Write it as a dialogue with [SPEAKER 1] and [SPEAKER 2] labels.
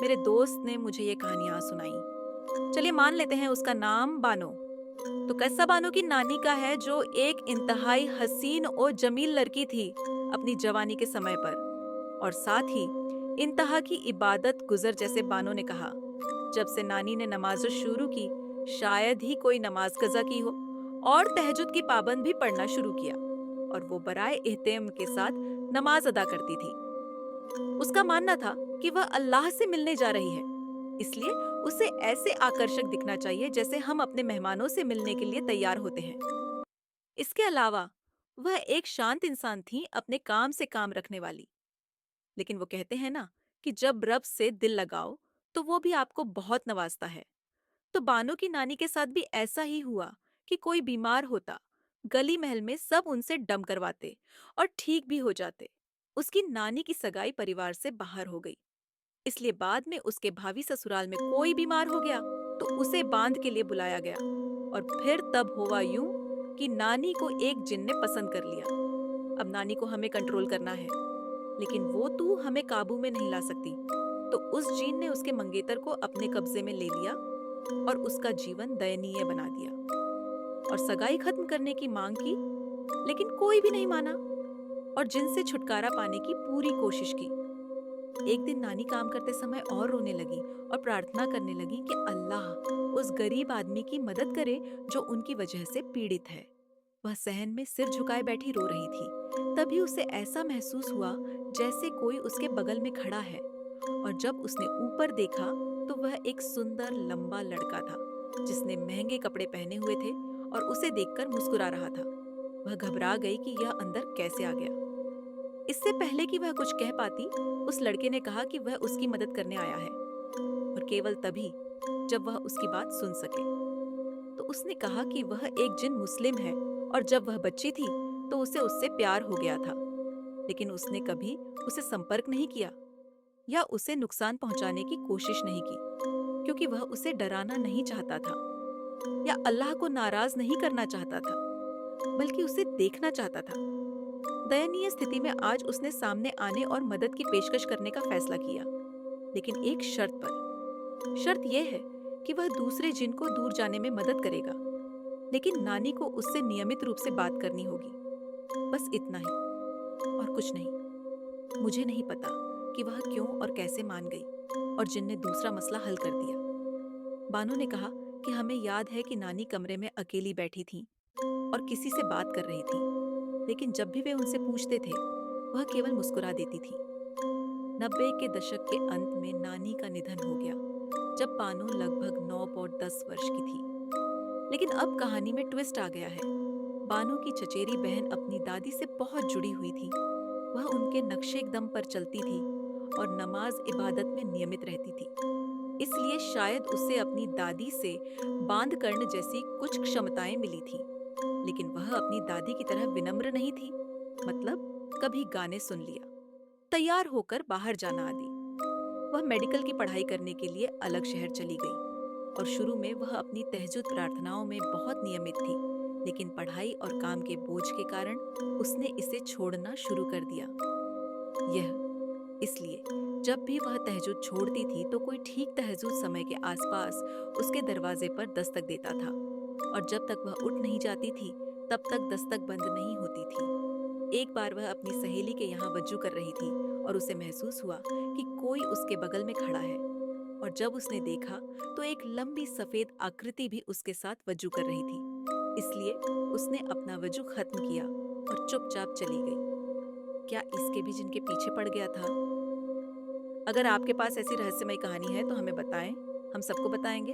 [SPEAKER 1] मेरे दोस्त ने मुझे ये कहानियां सुनाई। चलिए मान लेते हैं उसका नाम बानो। तो किस्सा बानो की नानी का है, जो एक इंतहाई हसीन और जमील लड़की थी अपनी जवानी के समय पर, और साथ ही इंतहा की इबादत गुजर। जैसे बानो ने कहा, जब से नानी ने नमाज शुरू की, शायद ही कोई नमाज कजा की हो, और तहज्जुद की पाबंद भी पढ़ना शुरू किया, और वो बराए एहतियाम के साथ नमाज अदा करती थी। उसका मानना था कि वह अल्लाह से मिलने जा रही है, इसलिए उसे ऐसे आकर्षक दिखना चाहिए जैसे हम अपने मेहमानों से मिलने के लिए तैयार होते हैं। इसके अलावा वह एक शांत इंसान थी, अपने काम से काम रखने वाली। लेकिन वो कहते हैं ना कि जब रब से दिल लगाओ तो वो भी आपको बहुत नवाजता है। तो बानो की नानी के साथ भी ऐसा ही हुआ कि कोई बीमार होता, गली महल में सब उनसे डम करवाते और ठीक भी हो जाते। उसकी नानी की सगाई परिवार से बाहर हो गई, इसलिए बाद में उसके भावी ससुराल में कोई बीमार हो गया तो उसे बांध के लिए बुलाया गया। और फिर तब हुआ यूं कि नानी को एक जिन ने पसंद कर लिया। अब नानी को हमें कंट्रोल करना है, लेकिन वो तू हमें काबू में नहीं ला सकती। तो उस जीन ने उसके मंगेतर को अपने कब्जे में ले लिया और उसका जीवन दयनीय बना दिया, और सगाई खत्म करने की मांग की, लेकिन कोई भी नहीं माना, और जिन से छुटकारा पाने की पूरी कोशिश की। एक दिन नानी काम करते समय और रोने लगी और प्रार्थना करने लगी कि अल्लाह उस गरीब आदमी की मदद करे जो उनकी वजह से पीड़ित है। वह सहन में सिर झुकाए बैठी रो रही थी। तभी उसे ऐसा महसूस हुआ जैसे कोई उसके बगल में खड़ा है, और जब उसने ऊपर देखा तो वह एक सुंदर लंबा लड़का था, जिसने महंगे कपड़े पहने हुए थे और उसे देखकर मुस्कुरा रहा था। वह घबरा गई कि यह अंदर कैसे आ गया। इससे पहले कि वह कुछ कह पाती, उस लड़के ने कहा कि वह उसकी मदद करने आया है, और केवल तभी जब वह उसकी बात सुन सके। तो उसने कहा कि वह एक जिन मुस्लिम है, और जब वह बच्ची थी तो उसे उससे प्यार हो गया था, लेकिन उसने कभी उसे संपर्क नहीं किया या उसे नुकसान पहुंचाने की कोशिश नहीं की, क्योंकि वह उसे डराना नहीं चाहता था या अल्लाह को नाराज नहीं करना चाहता था, बल्कि उसे देखना चाहता था। दयनीय स्थिति में आज उसने सामने आने और मदद की पेशकश करने का फैसला किया, लेकिन एक शर्त पर। शर्त यह है कि वह दूसरे जिन को दूर जाने में मदद करेगा, लेकिन नानी को उससे नियमित रूप से बात करनी होगी। बस इतना ही, और कुछ नहीं। मुझे नहीं पता कि वह क्यों और कैसे मान गई, और जिन ने दूसरा मसला हल कर दिया। बानो ने कहा कि हमें याद है कि नानी कमरे में अकेली बैठी थी और किसी से बात कर रही थी, लेकिन जब भी वे उनसे पूछते थे, वह केवल मुस्कुरा देती थी। 90 के दशक के अंत में नानी का निधन हो गया, जब बानो लगभग 9 और 10 वर्ष की थी। लेकिन अब कहानी में ट्विस्ट आ गया है। बानो की चचेरी बहन अपनी दादी से बहुत जुड़ी हुई थी। वह उनके नक्शे दम पर चलती थी और नमाज इबादत में नियमित रहती थी। इसलिए शायद उसे अपनी दादी से बांध कर्ण जैसी कुछ क्षमताएं मिली थी। लेकिन वह अपनी दादी की तरह विनम्र नहीं थी। मतलब कभी गाने सुन लिया, तैयार होकर बाहर जाना आदि। वह मेडिकल की पढ़ाई करने के लिए अलग शहर चली गई, और शुरू में वह अपनी तहज्जुद प्रार्थनाओं में बहुत नियमित थी, लेकिन पढ़ाई और काम के बोझ के कारण उसने इसे छोड़ना शुरू कर दिया। यह इसलिए जब भी वह तहज्जुद छोड़ती थी तो कोई ठीक तहज्जुद समय के आसपास उसके दरवाजे पर दस्तक देता था, और जब तक वह उठ नहीं जाती थी तब तक दस्तक बंद नहीं होती थी। एक बार वह अपनी सहेली के यहाँ वज्जू कर रही थी, और उसे महसूस हुआ कि कोई उसके बगल में खड़ा है, और जब उसने देखा तो एक लंबी सफेद आकृति भी उसके साथ वज्जू कर रही थी। इसलिए उसने अपना वजू खत्म किया और चुपचाप चली गई। क्या इसके भी जिनके पीछे पड़ गया था? अगर आपके पास ऐसी रहस्यमय कहानी है तो हमें बताएं, हम सबको बताएंगे।